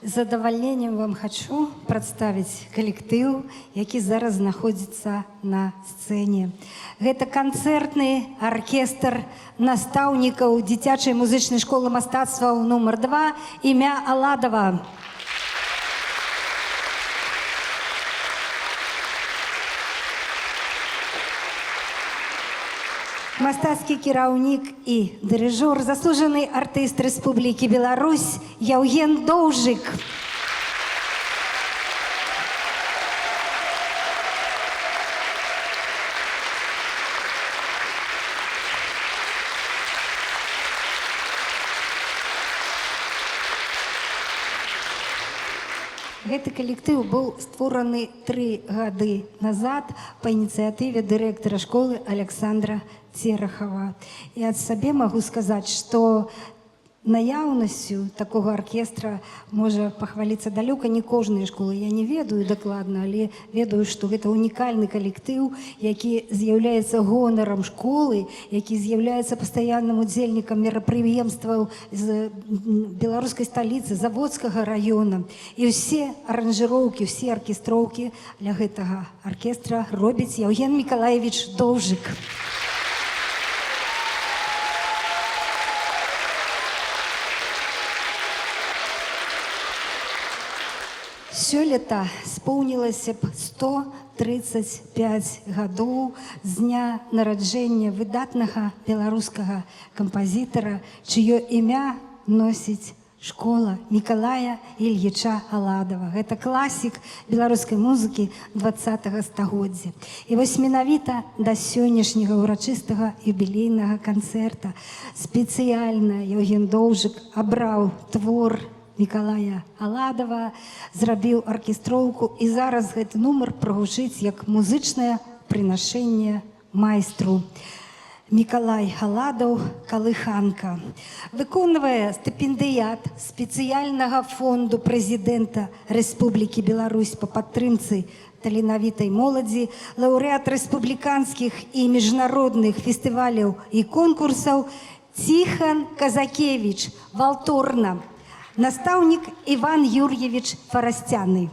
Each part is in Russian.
З задавальненнем вам хочу прадставіць калектыў, які зараз знаходзіцца на сцэне. Гэта канцэртны аркестр настаўнікаў дзіцячай музычнай школы мастацтваў нумар 2 імя Аладова. Мастацкі кіраўнік і дырыжор, заслужаны артыст Рэспублікі Беларусь Яўген Доўжык. Гэты калектыў быў створаны 3 гады назад па ініцыятыве дырэктара школы Александра Терахова. І ад сабе магу сказаць, што наяўнасцю такога аркестра можа пахваліцца далёка не кожная школа. Я не ведаю дакладна, але ведаю, што гэта унікальны калектыў, які з'яўляецца гонарам школы, які з'яўляецца пастаянным удзельнікам мерапрыемстваў з беларускай сталіцы, заводскага раёна. І ўсе аранжыроўкі, ўсе аркестроўкі для гэтага аркестра робіць Яўген Мікалаевіч Доўжык. Сёлета споўнілася б 135 гадоў з дня нараджэння выдатнага беларускага кампазітара, чыё імя носіць школа Мікалая Ільіча Аладова. Гэта класік беларускай музыкі 20-го стагоддзя. І вось менавіта да сённяшняга ўрачыстага юбілейнага канцэрта спецыяльна Яўген Доўжык абраў твор Мікалая Аладова, зрабіў аркестроўку, і зараз гэты нумар прагучыць як музычнае прынашэнне майстру. Мікалай Аладаў «Калыханка». Выконвае стыпендыят спецыяльнага фонду прэзідэнта Рэспублікі Беларусь па падтрымцы таленавітай моладзі, лаўрэат рэспубліканскіх і міжнародных фестываляў і конкурсаў Ціхан Казакевіч «Валторна». Настаўнік Іван Юр'евіч Фарасцяны.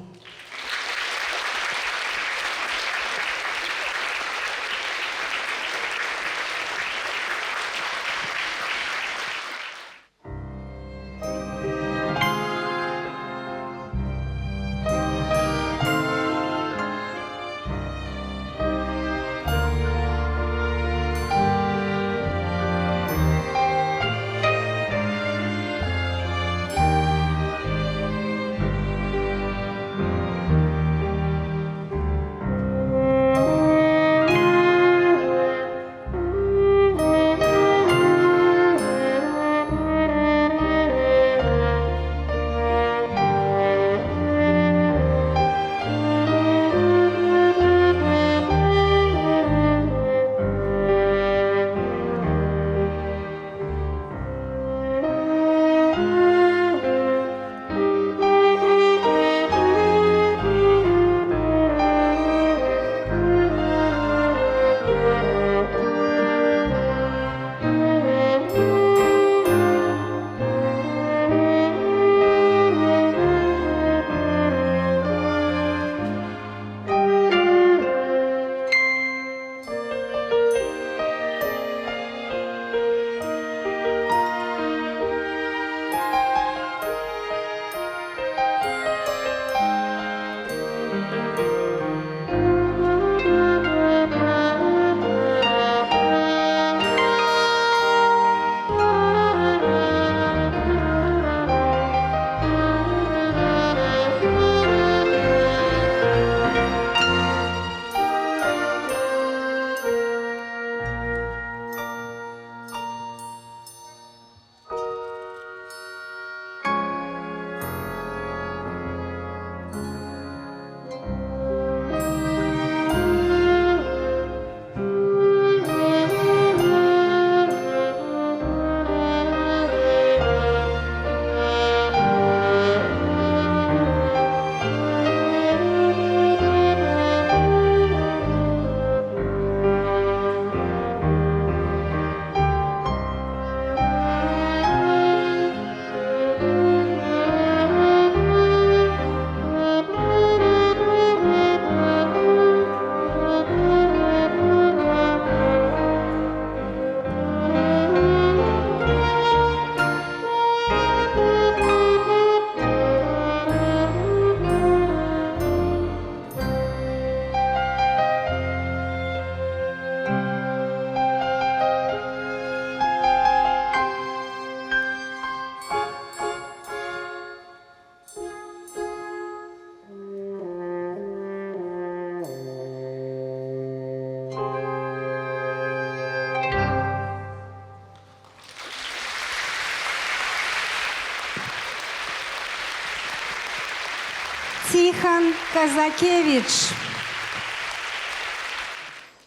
Тихон Казакевич.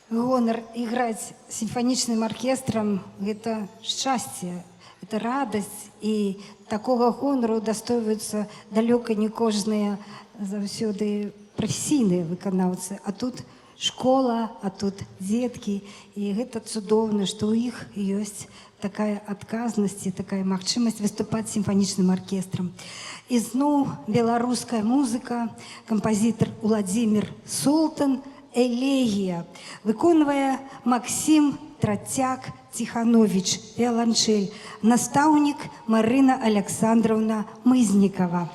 Гонор играть с симфоничным оркестром – это счастье, это радость. И такого гонору удостоиваются далеко не кожные заўсёды професійныя выканаўцы. А тут школа, а тут детки. И это цудоўна, что у іх есть такая адказнасць і такая магчымасць выступаць з сімфанічным аркестрам. І зноў беларуская музыка, кампазітар Уладзімір Солтан, «Элегія». Выконвае Максим Тратяк-Тиханович, виолончель, настаўнік Марына Александровна Мызнікова.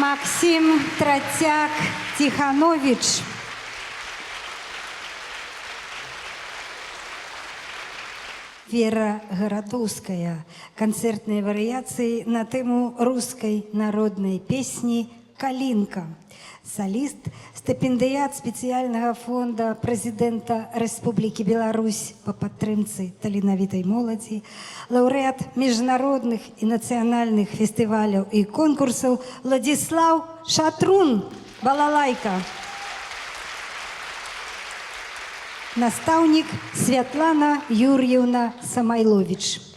Максим Тратяк Тиханович. Вера Городовская. Концертные вариации на тему русской народной песни «Калинка». Солист, стипендыят специального фонда президента Республики Беларусь по падтрымцы таленавітай моладзі, лауреат международных и национальных фестивалей и конкурсов Владислав Шатрун, балалайка. Наставник Святлана Юрьевна Самойлович.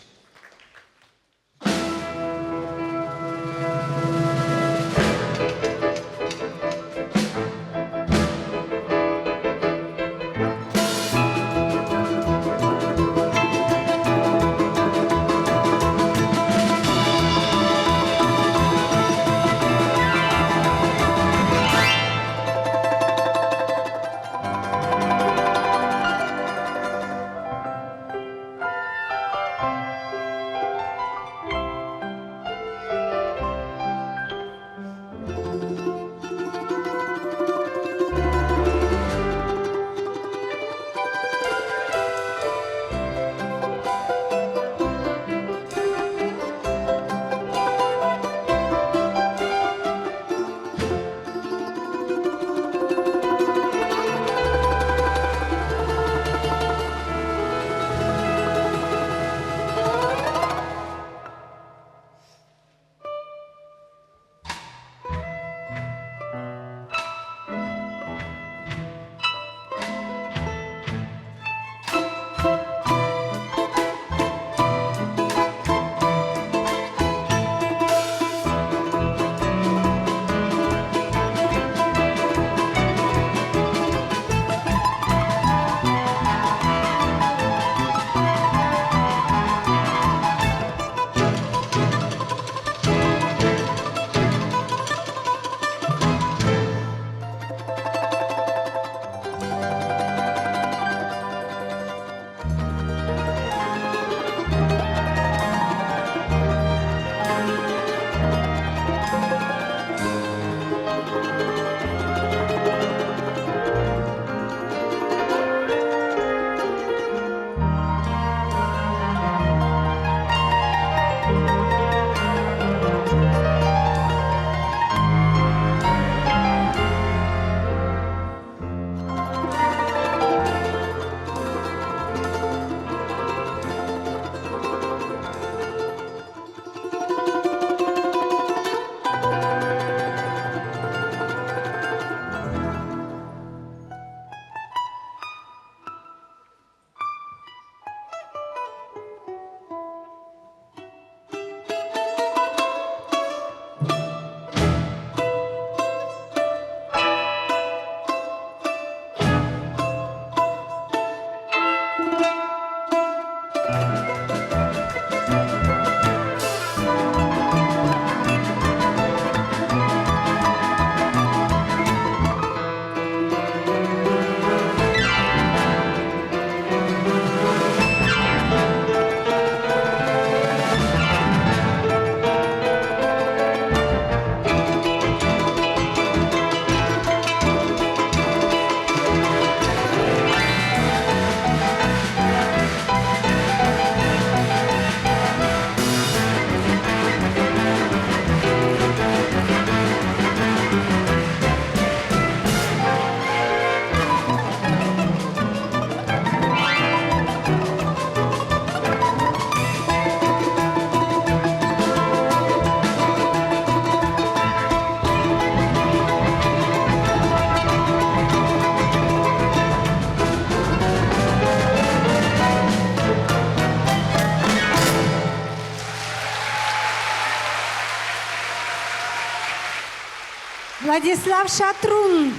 Владислав Шатрун.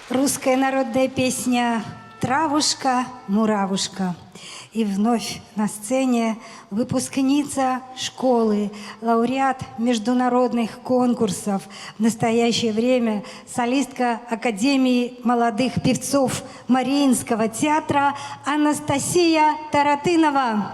Русская народная песня «Травушка, муравушка». И вновь на сцене выпускница школы, лауреат международных конкурсов, в настоящее время солистка Академии молодых певцов Мариинского театра Анастасия Таратынова.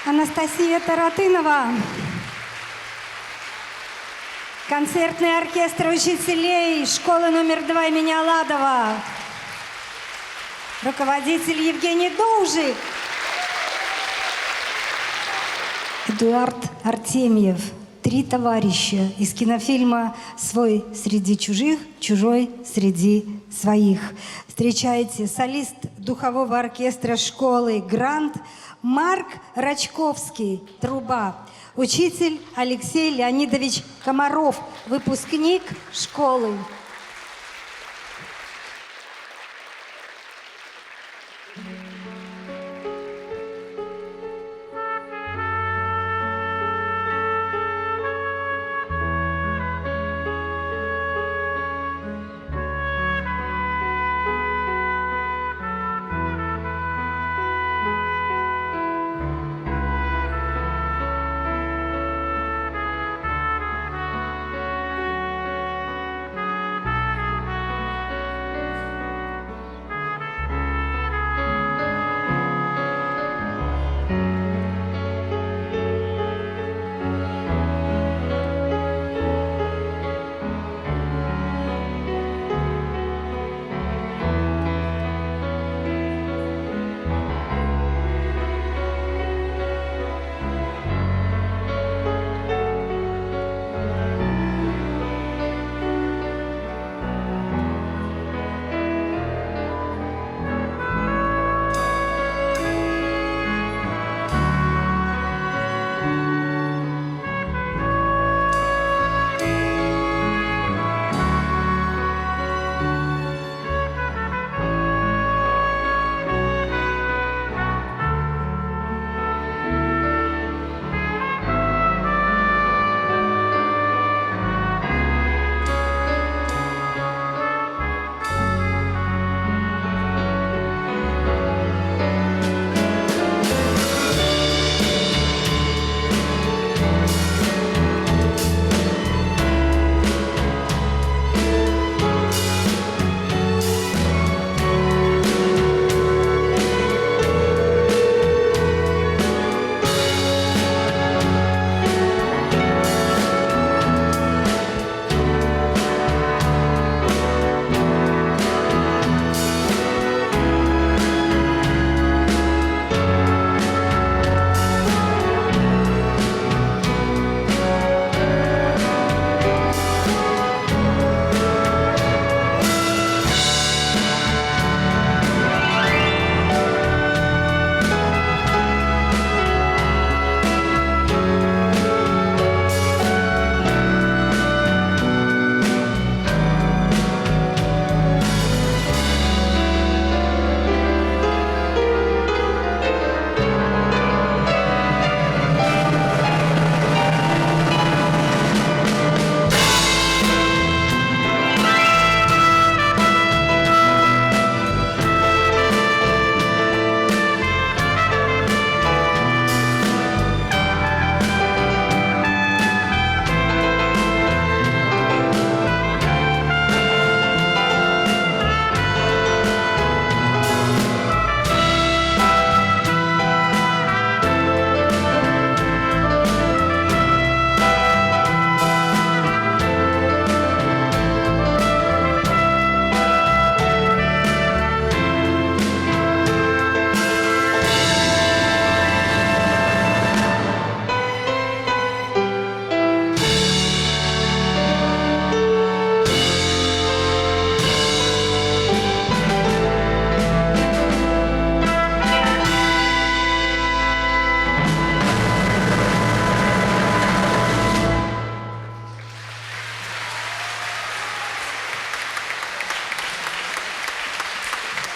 Анастасия Таратынова. Концертный оркестр учителей школы номер 2 имени Аладова. Руководитель Евгений Должик. Эдуард Артемьев. 3 товарища из кинофильма «Свой среди чужих, чужой среди своих». Встречайте солист духового оркестра школы «Грант» Марк Рачковский, труба. Учитель Алексей Леонидович Комаров, выпускник школы.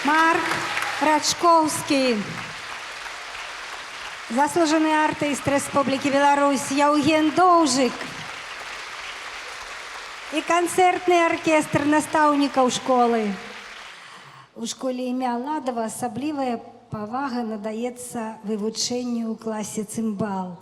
Марк Рачковский, заслуженный артист Республики Беларусь Евген Должик и концертный оркестр настаўнікаў школы. У школе імя Аладова асаблівая павага надаецца вывучэнню ў класе цымбал.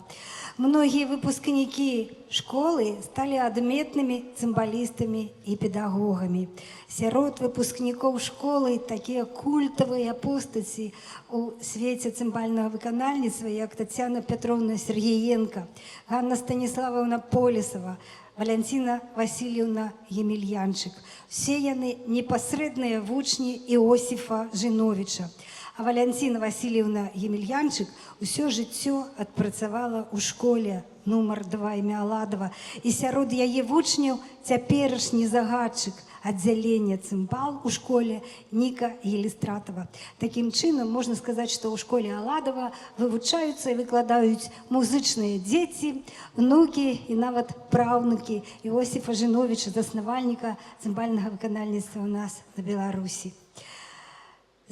Многие выпускники школы стали отметными цимбалистами и педагогами. Сярод выпускников школы такие культовые постаці у свете цимбального выканальніцтва, як Татьяна Петровна Сергеенко, Ганна Станиславовна Полесова, Валентина Васильевна Емельянчик. Все яны непосредные вучни Иосифа Жиновича. А Валентина Васильевна Емельянчик усё жыццё адпрацавала ў школе нумар 2 імя Аладова. І сярод яе вучняў цяперашні загадчык аддзялення цымбал у школе Ніка Елістратова. Такім чынам можна сказаць, што ў школе Аладова вывучаюцца і выкладаюць музычныя дзеці, внукі і нават праўнукі Іосіфа Жиновича, заснавальніка цымбальнага выканальніцтва ў нас на Беларусі.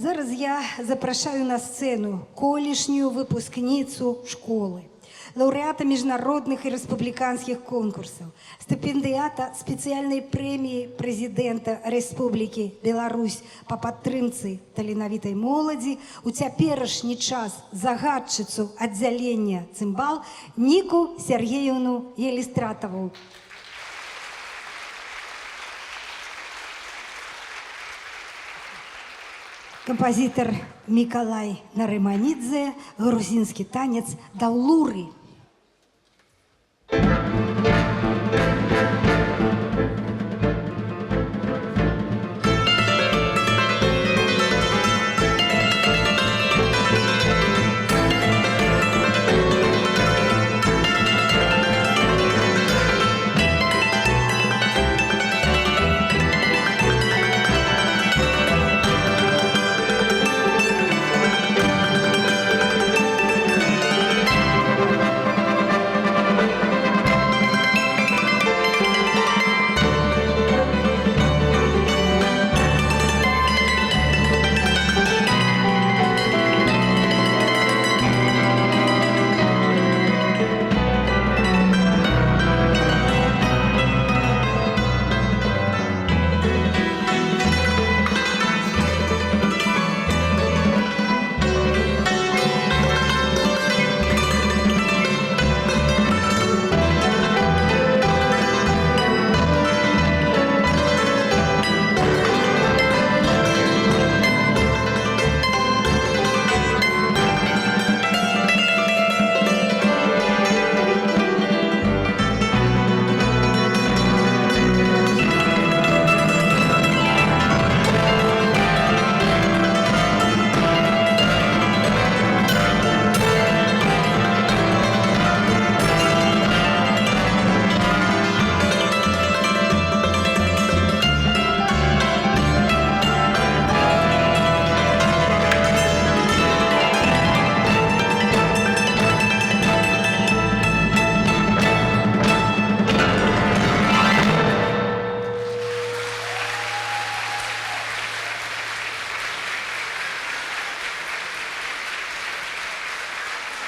Зараз я запрашаю на сцену колішнюю выпускніцу школы, лауреата международных и республиканских конкурсов, стипендиата специальной премии президента Республики Беларусь по падтрымцы таленавітай моладзі, у цяперашні час загадчыцу аддзялення цымбал Ніку Сергеевну Елістратову. Композитор Миколай Нарыманидзе, грузинский танец «Даулуры».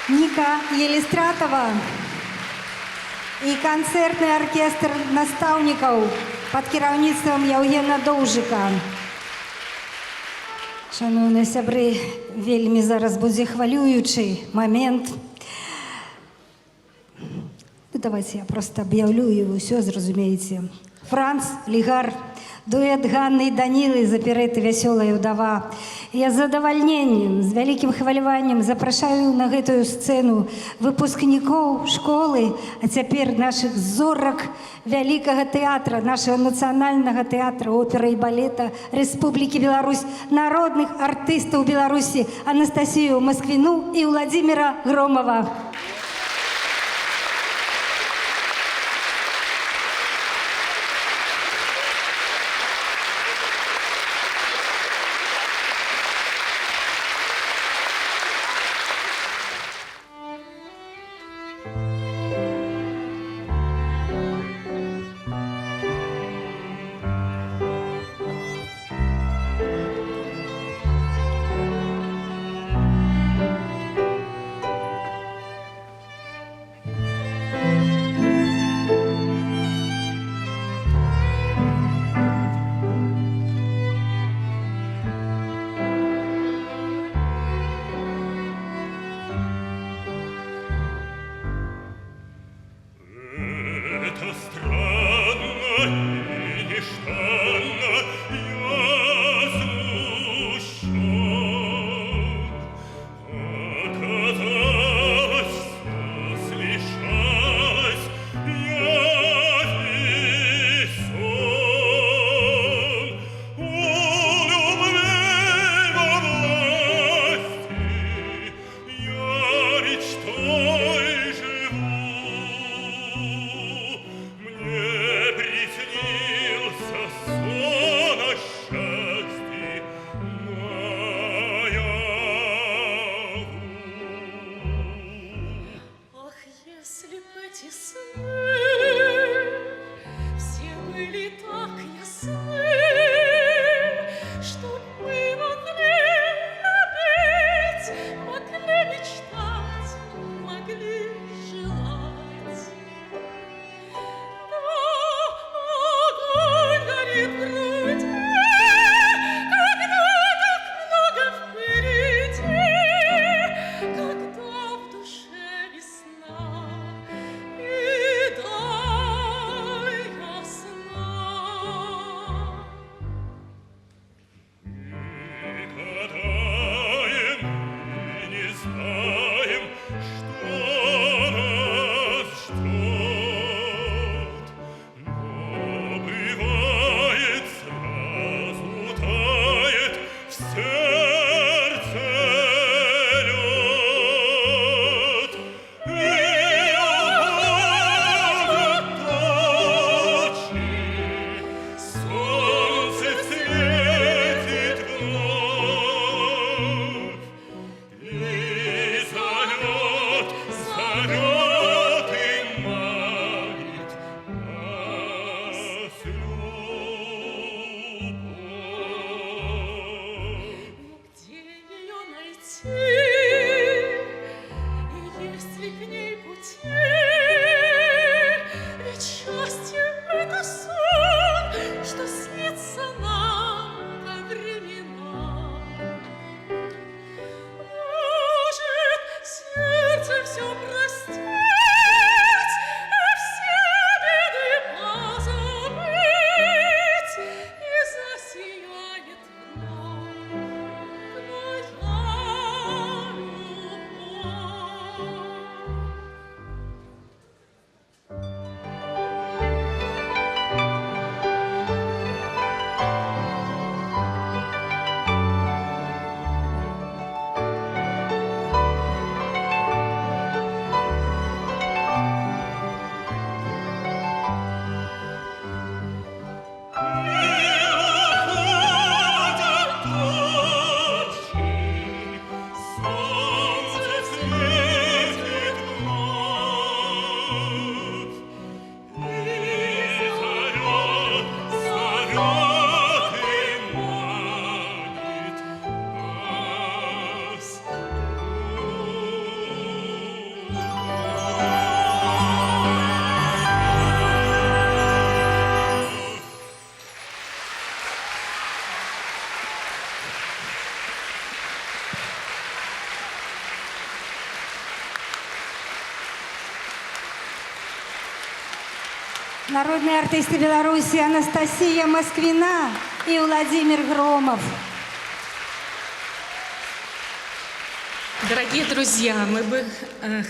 Ника Елістратова и концертный оркестр наставников под кіраўніцтвам Яўгена Доўжыка. Шановные сябры, вельмі зараз будзе хвалюючы момент. Ну, давайте я просто объявлю его, все зразумееце. Франц Лігар, дуэт Ганны и Данилы з аперэты «Вясёлая ўдава». Я з задавальненнем, з вялікім хваляваннем запрашаю на гэтую сцэну выпускнікоў школы, а цяпер нашых зорак вялікага тэатра, нашего нацыянальнага тэатра оперы і балета Рэспублікі Беларусь, народных артыстаў Беларусі Анастасію Москвіну і Владимира Громова. народные артисты Беларуси Анастасия Москвина и Владимир Громов. Дорогие друзья, мы бы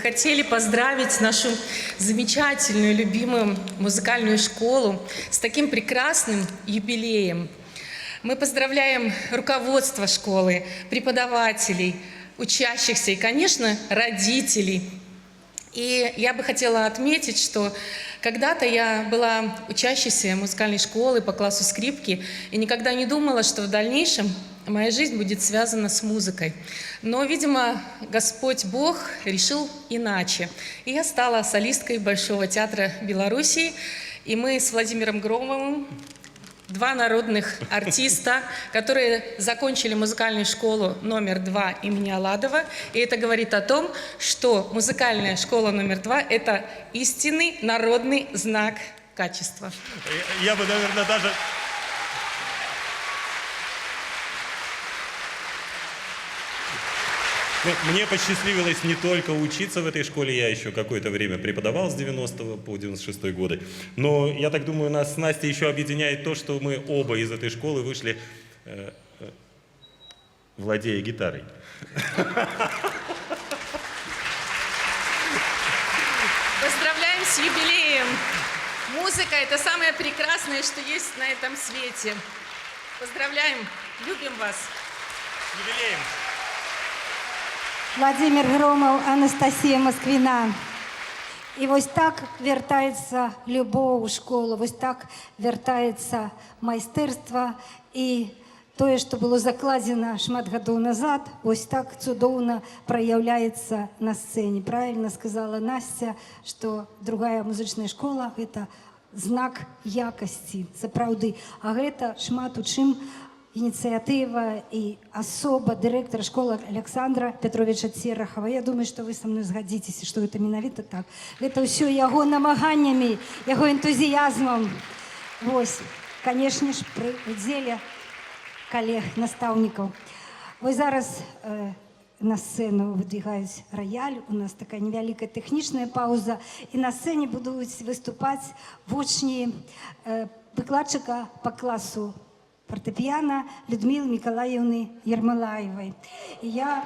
хотели поздравить нашу замечательную, любимую музыкальную школу с таким прекрасным юбилеем. Мы поздравляем руководство школы, преподавателей, учащихся и, конечно, родителей. И я бы хотела отметить, что когда-то я была учащейся музыкальной школы по классу скрипки и никогда не думала, что в дальнейшем моя жизнь будет связана с музыкой. Но, видимо, Господь Бог решил иначе. И я стала солисткой Большого театра Белоруссии. И мы с Владимиром Громовым, два народных артиста, которые закончили музыкальную школу номер 2 имени Аладова. И это говорит о том, что музыкальная школа номер 2 – это истинный народный знак качества. Я бы, наверное, даже... Мне посчастливилось не только учиться в этой школе, я еще какое-то время преподавал с 90 по 96 годы. Но я так думаю, нас с Настей еще объединяет то, что мы оба из этой школы вышли, владея гитарой. Поздравляем с юбилеем! Музыка – это самое прекрасное, что есть на этом свете. Поздравляем! Любим вас! С юбилеем! Владимир Громов, Анастасія Москвіна. І ось так вертається любов у школу, ось так вертається майстерство. І тое, што было закладзена шмат гадоў назад, ось так цудоўна праяўляецца на сцэне. Правильно сказала Настя, што другая музычная школа – гэта знак якасці, сапраўды. А гэта шмат у чым инициатива и особо директора школы Александра Петровича Церахова. Я думаю, что вы со мной сгодитесь, что это менавіта так. Это все его намаганиями, его энтузиазмом. Вось, конечно ж, при удзеле коллег, наставников. Вот зараз на сцену выдвигаюсь рояль, у нас такая невеликая техничная пауза, и на сцене будут выступать вучни выкладчика по классу фортепиано Людмилы Николаевны Ермолаевой. И я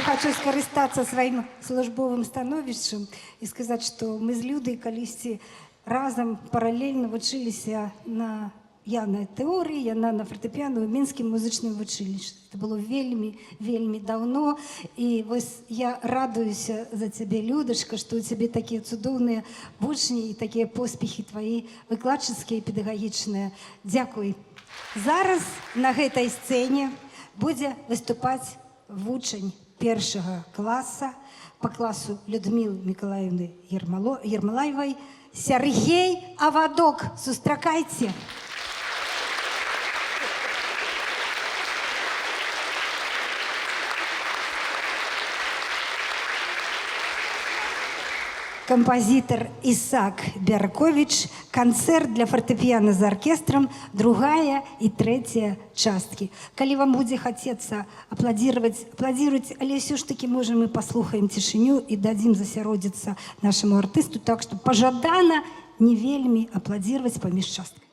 хочу скористаться своим службовым становішчам и сказать, что мы с Людой калісьці разом параллельно вучилися на я на теории, я на фортепиано в Минском музычном училище. Это было вельми давно. И вот я радуюсь за тебя, Людочка, что у тебя такие цудовные вучні и такие поспехи твои выкладческие и педагогичные. Дякую. Зараз на этой сцене будет выступать вучень первого класса по классу Людмилы Николаевны Ермолаевой Сергей Авадок. Сустракайте. Композитор Исаак Беркович, концерт для фортепиано за оркестром, другая и третья частки. Коли вам будет хотеться аплодировать, але все ж таки можем мы послухаем тишиню и дадим засяродиться нашему артисту, так что пожадана не вельми аплодировать поміж частками.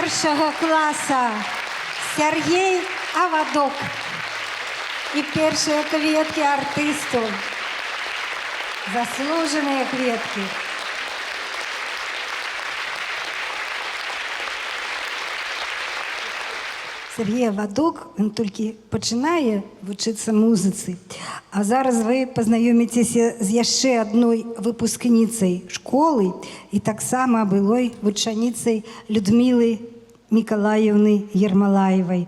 першого класу Сергій Авадок. І перші квітки артисту. Заслужені квітки. Сергій Авадок, він тільки починає вчитися музиці, а зараз ви познайомитеся з яшчэ одною випускницею школи і так само былой вучаніцей Людмилы Миколаевны Ермолаевой.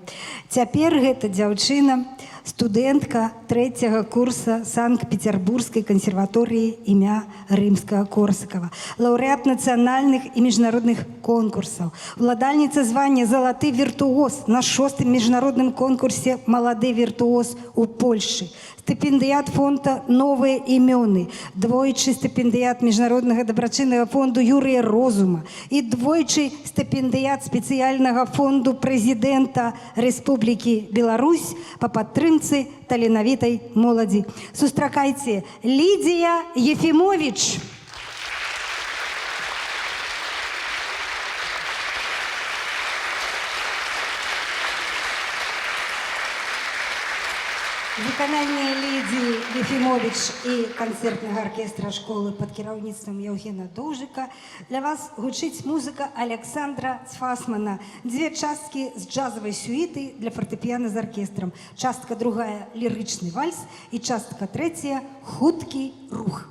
Цяпер гэта дзяўчына, студэнтка 3-го курса Санкт-Петербургской консерватории имя Римского-Корсакова, лауреат национальных и международных конкурсов, владальница звания «Золотый виртуоз» на 6-м международном конкурсе «Молодой виртуоз» у Польши, стипендиат фонда «Новые имены», двойчий стипендиат Международного доброчинного фонда Юрия Розума и двойчий стипендиат специального фонда президента Республики Беларусь по подтримке таленавітай моладзі. Сустракайце, Лідія Ефімович. Выкананне Лідії Ефімович і канцэртнага аркестра школы пад кіраўніцтвам Яўгена Доўжыка для вас гучыць музыка Александра Цфасмана. Две часткі з джазавай сюіты для фартэпіяна з аркестрам. Частка другая лірычны вальс і частка трэцяя хуткі рух.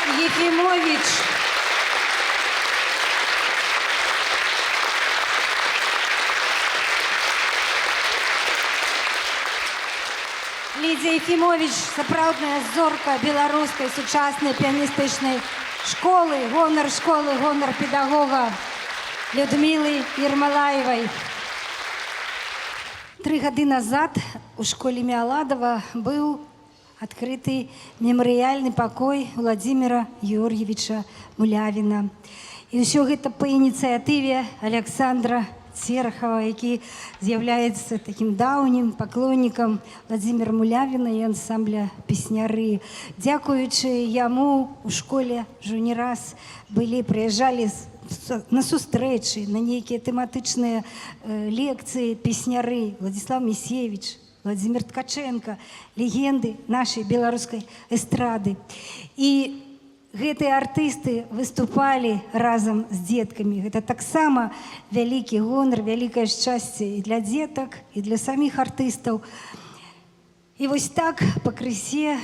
Ефимович. Лідія Єфімович – сапраўдная зорка беларускай сучаснай піаністычнай школы, гонар школы, гонар педагога Людмілы Ермалаевай. 3 гады назад у школе Миаладова быў адкрыты мемарыяльны пакой Владимира Георгиевича Мулявіна. І ўсё гэта па ініцыятыве Александра Церахова, які з'яўляецца такім даўнім паклоннікам Владимира Мулявіна і ансамбля «Песняры». Дзякуючы яму у школе ўжо не раз прыязджалі на сустрэчы, на нейкія тэматычныя лекцыі песняры Владислав Місевич, Владимир Ткаченко, легенды нашай беларускай эстрады. І гэтыя артысты выступалі разам з дзеткамі. Гэта таксама вялікі гонар, вялікае шчасце і для дзетак, і для саміх артыстаў. І вось так пакрысе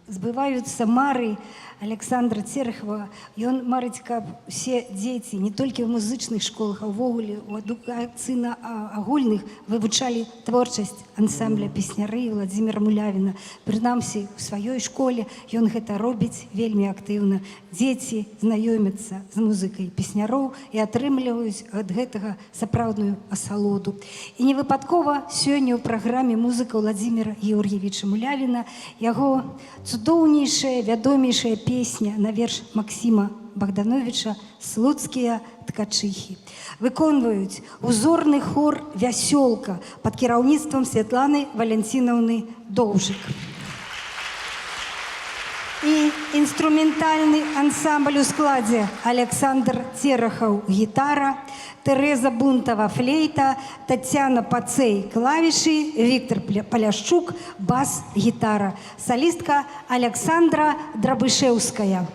збываюцца мары Александра Церахова. Ён марыць, каб усе дзеці не толькі ў музычных школах, а ўвогуле у адукацыйна агульных вывучалі творчасць ансамбля «Песняры» Владимира Мулявіна. Прынамсі, у сваёй школе ён гэта робіць вельмі актыўна. Дзеці знаёмяцца з музыкай песняроў і атрымліваюць ад гэтага сапраўдную асалоду. І невыпадкова сёння ў праграме музыка Владимира Георгиевича Мулявіна яго цудоўнейшая, вядомейшая песня на верш Максима Богдановича «Слуцкія ткачыхі». Выконваюць узорны хор «Вясёлка» пад кіраўніцтвам Святланы Валянцінаўны Доўжык. І інструментальны ансамбль у складзе Александр Церахаў гітара, Тереза Бунтова флейта, Тацяна Пацей клавішы, Віктор Паляшчук бас-гітара, салістка Александра Драбышэўская.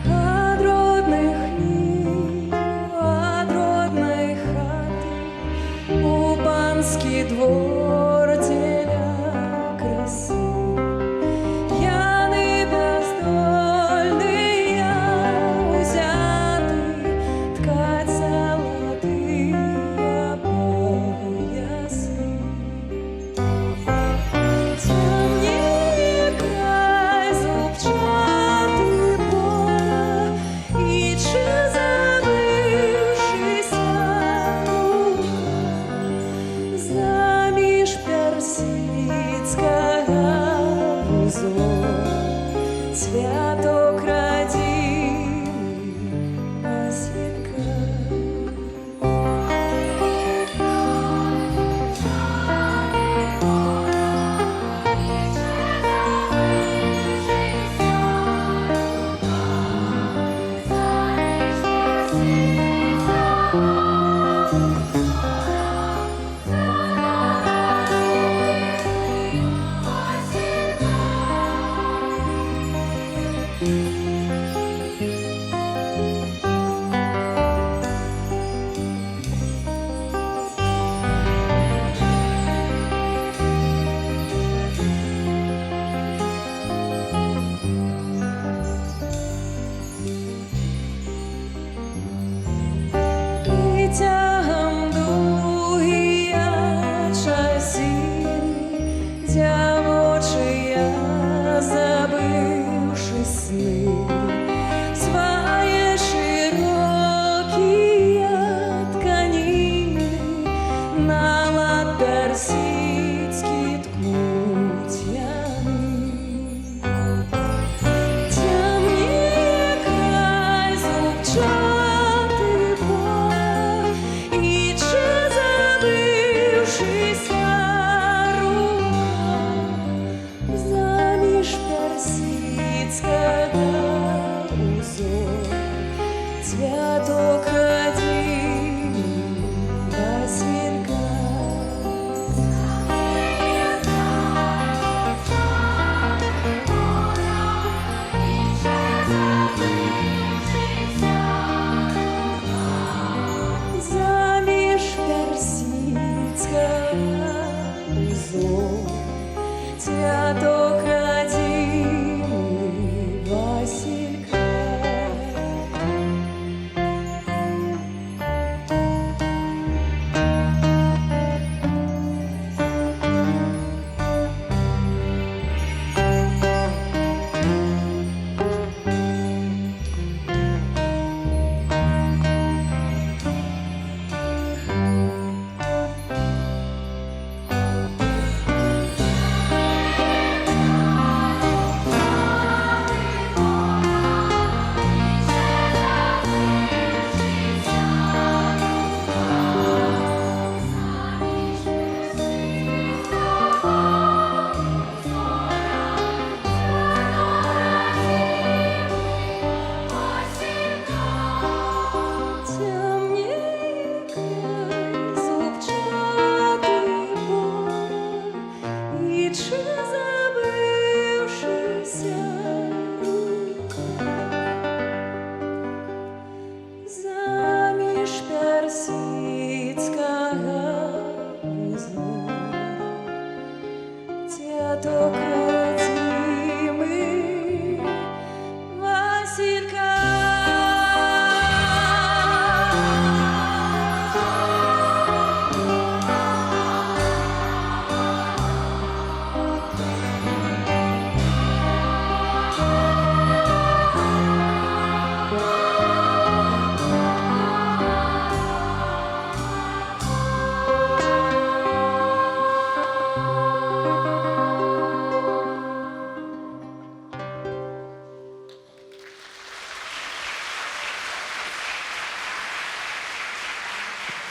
Ад родных святок родимый Василька. Темней край зубчатый бор, и чи забывшийся рука заміж персидского узора. Дядок родимый Василька.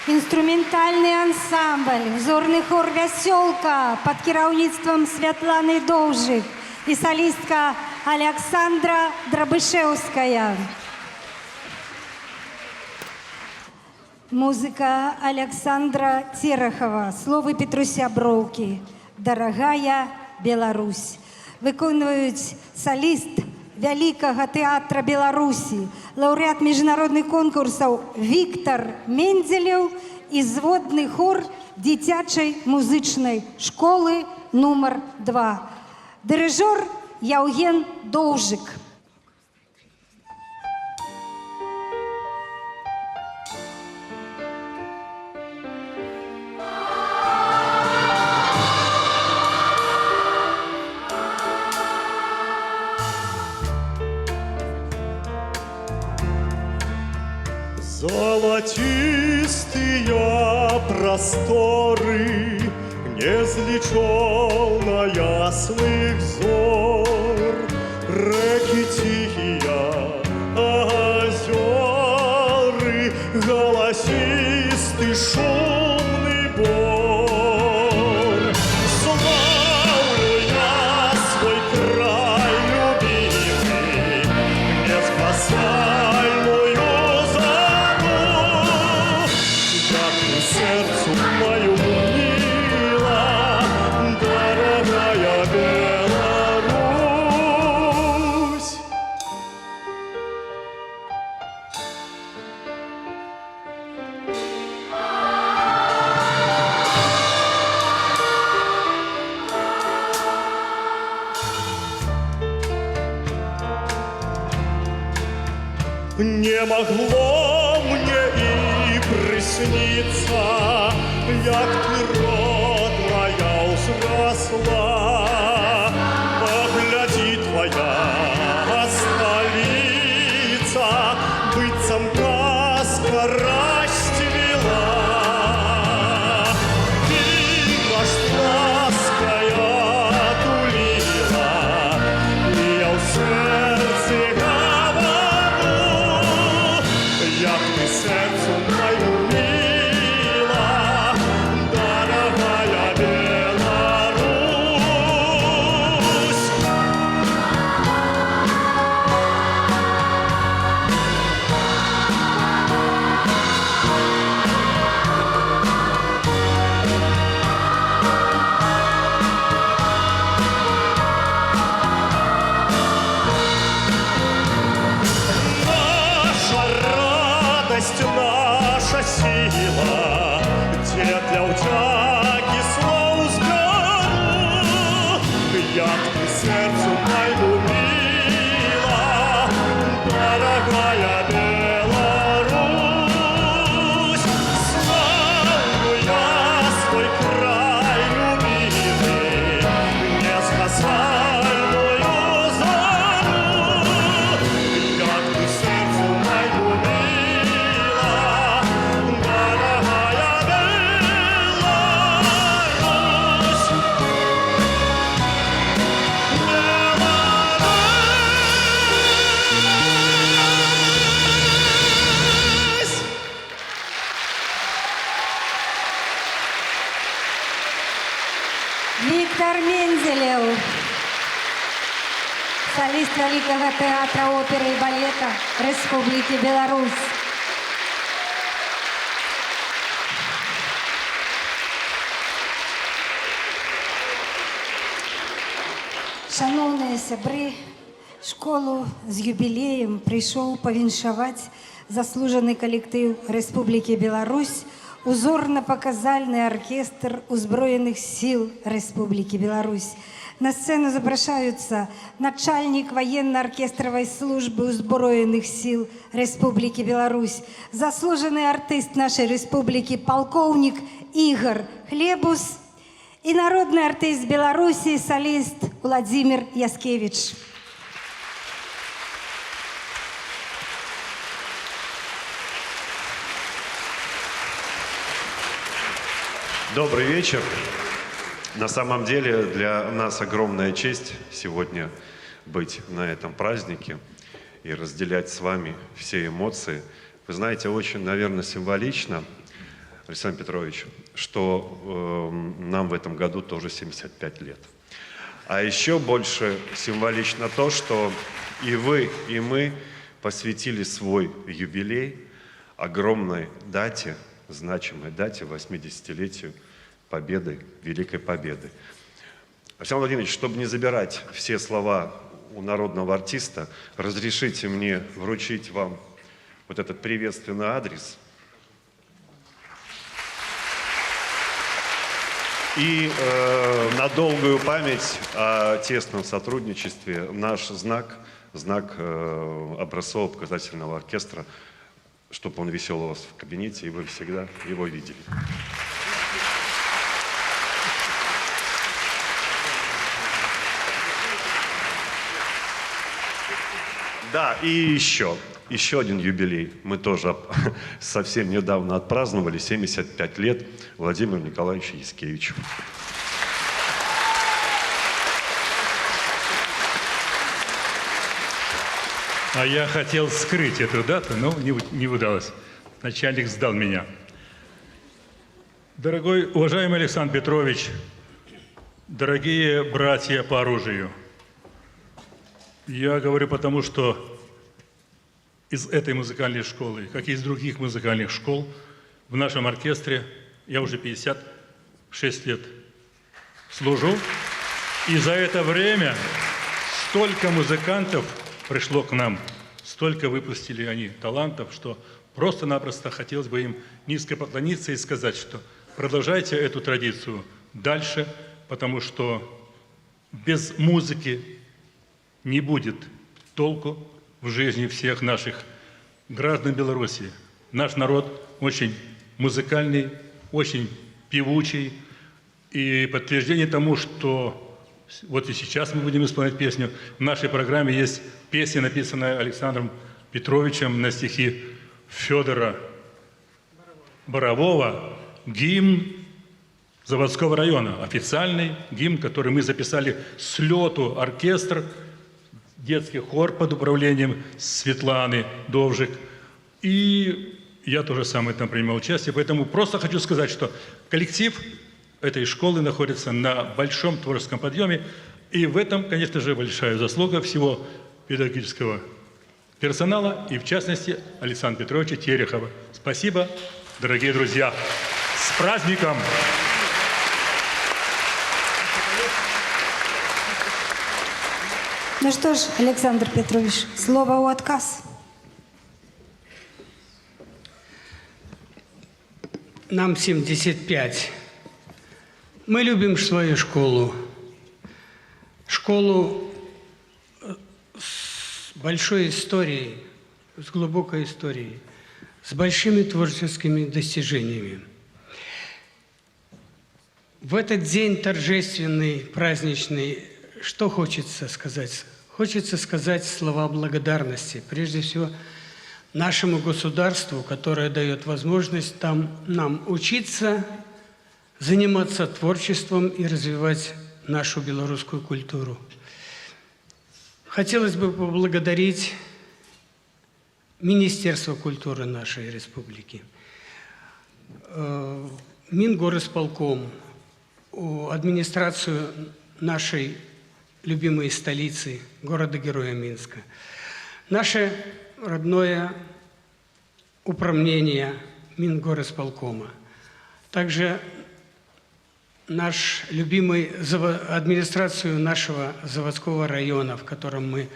Інструментальний ансамбль, взорний хор «Вясёлка» під керівництвом Святлани Довжик і солістка Олександра Драбышевская. Музика Александра Терехова, слово Петруся Броўкі «Дорогая Беларусь». Виконують соліст Вялікага тэатра Беларусі, лаўрэат міжнародных конкурсаў Віктор Мензелеў і зводны хор дзіцячай музычнай школы нумар 2. Дырыжор Яўген Доўжык. Золотистые просторы, незлічона ясных зор, реки тихие, озеры, голосистый шумный бор. Славлю я свой край любимый, нескончаемую сердцу моему мила, дорогая Беларусь. Не могло мне и присниться, як ты родная узросла. Погляди, твоя столица, быццам казка расцвела. Ты наш лаская тулила, и я в сердце говорю, як ты сердцу мою мила, дорогая Беларусь. Виктор Менделев, солист Великого театра оперы и балета Республики Беларусь. Шановні сябры, школу з юбілеєм прийшов повіншаваць заслужений колектив Республики Беларусь, узорно-показальный оркестр Узброенных сил Республики Беларусь. На сцену запрашаюцца начальник военно-оркестровой службы Узброенных сил Республики Беларусь, заслуженный артист нашей республики полковник Игорь Хлебус и народный артист Беларуси, солист Владимир Яскевич. Добрый вечер. На самом деле для нас огромная честь сегодня быть на этом празднике и разделять с вами все эмоции. Вы знаете, очень, наверное, символично, Александр Петрович, что нам в этом году тоже 75 лет. А еще больше символично то, что и вы, и мы посвятили свой юбилей огромной дате, значимой дате, 80-летию Победы, Великой Победы. Александр Владимирович, чтобы не забирать все слова у народного артиста, разрешите мне вручить вам вот этот приветственный адрес. И на долгую память о тесном сотрудничестве наш знак образцово-показательного оркестра, чтобы он висел у вас в кабинете, и вы всегда его видели. Да, и еще один юбилей. Мы тоже совсем недавно отпраздновали 75 лет Владимиру Николаевичу Яскевичу. А я хотел скрыть эту дату, но не удалось. Начальник сдал меня. Дорогой, уважаемый Александр Петрович, дорогие братья по оружию, я говорю потому, что из этой музыкальной школы, как и из других музыкальных школ, в нашем оркестре я уже 56 лет служу. И за это время столько музыкантов пришло к нам, столько выпустили они талантов, что просто-напросто хотелось бы им низко поклониться и сказать, что продолжайте эту традицию дальше, потому что без музыки не будет толку в жизни всех наших граждан Беларуси. Наш народ очень музыкальный, очень певучий. И подтверждение тому, что вот и сейчас мы будем исполнять песню. В нашей программе есть песня, написанная Александром Петровичем на стихи Федора Борового, гимн Заводского района, официальный гимн, который мы записали с лету оркестр, детский хор под управлением Светланы Довжик. И я тоже самое там принимал участие. Поэтому просто хочу сказать, что коллектив этой школы находится на большом творческом подъеме. И в этом, конечно же, большая заслуга всего педагогического персонала и, в частности, Александра Петровича Терехова. Спасибо, дорогие друзья. С праздником! Ну что ж, Александр Петрович, слово у отказ. Нам 75. Мы любим свою школу. Школу с большой историей, с глубокой историей, с большими творческими достижениями. В этот день торжественный, праздничный, что хочется сказать? Хочется сказать слова благодарности, прежде всего, нашему государству, которое дает возможность нам учиться, заниматься творчеством и развивать нашу белорусскую культуру. Хотелось бы поблагодарить Министерство культуры нашей республики, Мингорисполком, администрацию нашей любимой столицы, города-героя Минска, наше родное управление Мингорисполкома, также администрацию нашего заводского района, в котором мы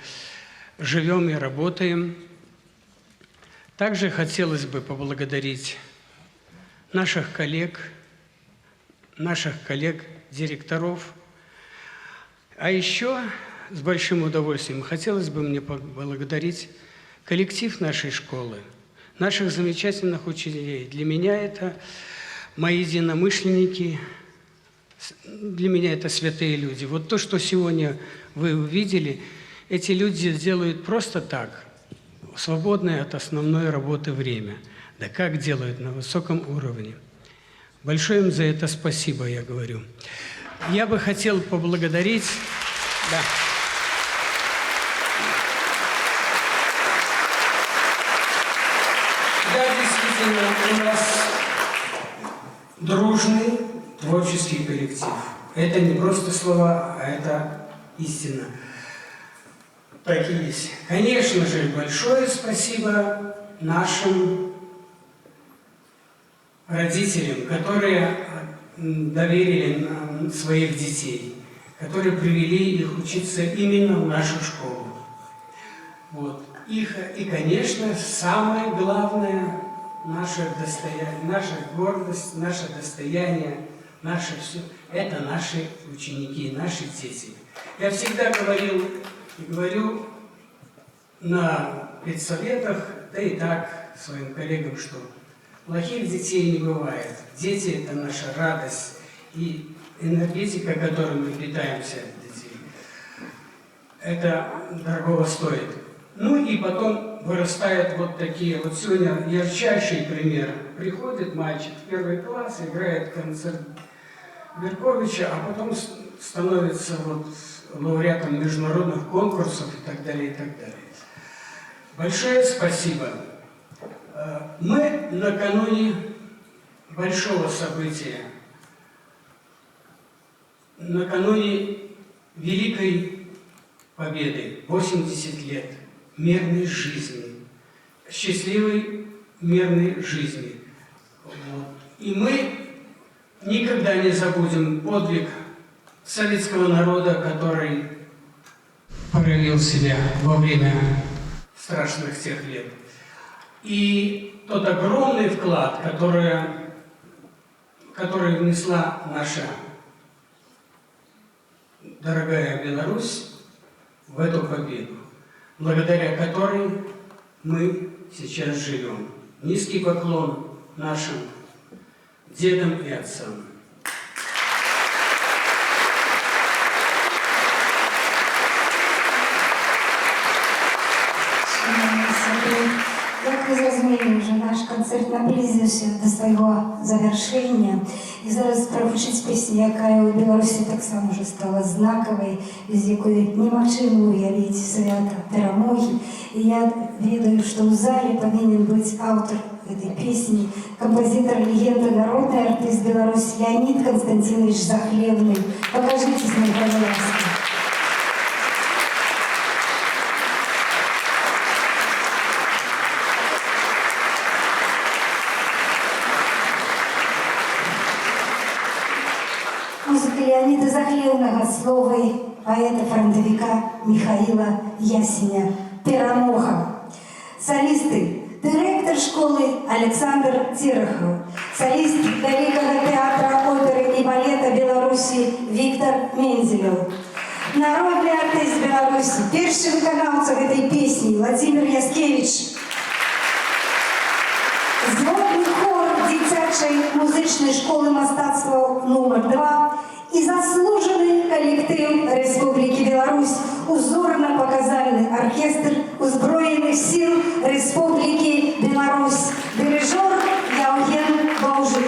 живем и работаем. Также хотелось бы поблагодарить наших коллег, директоров. А еще с большим удовольствием хотелось бы мне поблагодарить коллектив нашей школы, наших замечательных учителей. Для меня это мои единомышленники, для меня это святые люди. Вот то, что сегодня вы увидели, эти люди делают просто так, свободное от основной работы время. Да как делают, на высоком уровне. Большое им за это спасибо, я говорю. Я бы хотел поблагодарить... Да. Да, действительно, у нас дружный творческий коллектив. Это не просто слова, а это истина. Так и есть. Конечно же, большое спасибо нашим родителям, которые доверили нам своих детей, которые привели их учиться именно в нашу школу. Вот. И, конечно, самое главное, наша гордость, наше достояние, наше все, это наши ученики, наши дети. Я всегда говорил и говорю на педсоветах, да и так своим коллегам, что плохих детей не бывает. Дети – это наша радость и энергетика, которой мы питаемся от детей. Это дорогого стоит. Ну и потом вырастают вот такие. Вот сегодня ярчайший пример. Приходит мальчик в 1 класс, играет концерт Берковича, а потом становится вот лауреатом международных конкурсов и так далее, и так далее. Большое спасибо. Мы накануне большого события, накануне Великой Победы, 80 лет мирной жизни, счастливой мирной жизни. Вот. И мы никогда не забудем подвиг советского народа, который проявил себя во время страшных тех лет. И тот огромный вклад, который внесла наша дорогая Беларусь в эту победу, благодаря которой мы сейчас живем. Низкий поклон нашим дедам и отцам. Як ви зрозуміли, вже наш концерт наблизився до свого завершення. І зараз прозвучить пісня, яка у Білорусі так само вже стала знаковою, без якої неможливо уявити свято перемоги. І я ведаю, що у залі повинен бути автор этой песни, композитор, легенда, народный артист Беларуси Леонид Константинович Захлебный. Покажитесь нам, пожалуйста. Музыка Леонида Захлебного, слово поэта-фронтовика Михаила Ясеня «Перамоха». Солисты: директор школы Александр Терехов, солист Великого театра оперы и балета Беларуси Виктор Мензелев, народный артист Беларуси, перший виконавца этой песни Владимир Яскевич, зводный хор дитячей музичной школы мастацтва номер 2 и заслуженный коллектив Республики Беларусь, узорно-показальный оркестр Узброенных сил Республики Беларусь, дирижер Яуген Баужик.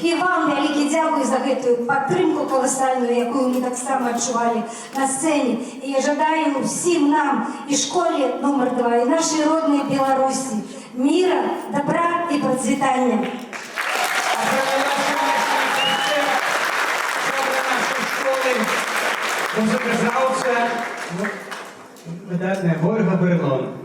І вам велике дякую за гэтую падтрымку колосальную, якую мы таксама адчувалі на сцэне. І я жадаю всім нам і школе номер 2, і нашій роднай Беларусі мира, добра і процвітання. Музыказаўца выдатная Ольга Брылон.